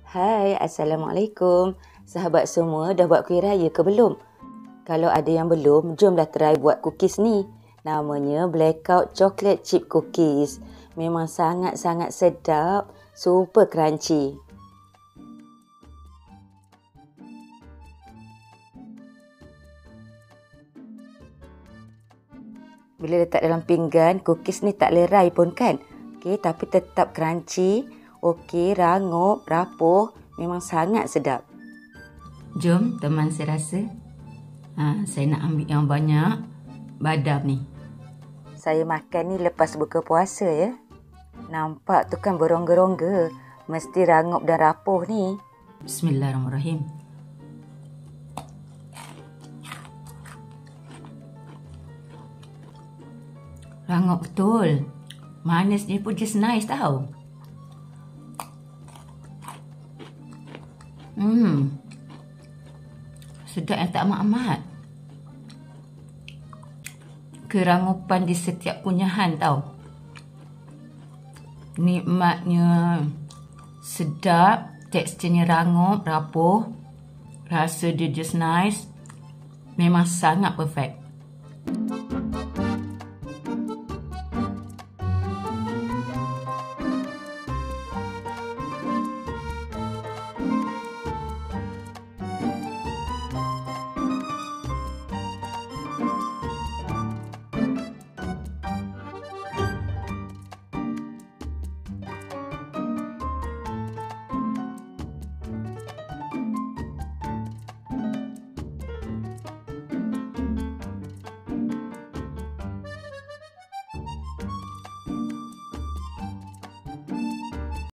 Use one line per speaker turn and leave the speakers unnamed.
Hai, Assalamualaikum. Sahabat semua dah buat kuih raya ke belum? Kalau ada yang belum, jomlah try buat cookies ni. Namanya Blackout Chocolate Chip Cookies. Memang sangat-sangat sedap, super crunchy. Bila letak dalam pinggan, cookies ni tak lerai pun kan? Okey, tapi tetap crunchy. Okey, rangup, rapuh. Memang sangat sedap.
Jom teman serasa. Saya nak ambil yang banyak badam ni.
Saya makan ni lepas buka puasa ya. Nampak tu kan berongga-rongga. Mesti rangup dan rapuh ni.
Bismillahirrahmanirrahim. Rangup betul. Manis ni pun just nice tau. Sedap yang tak amat-amat. Kerangupan di setiap kunyahan tau. Nikmatnya sedap, teksturnya rangup, rapuh. Rasa dia just nice. Memang sangat perfect.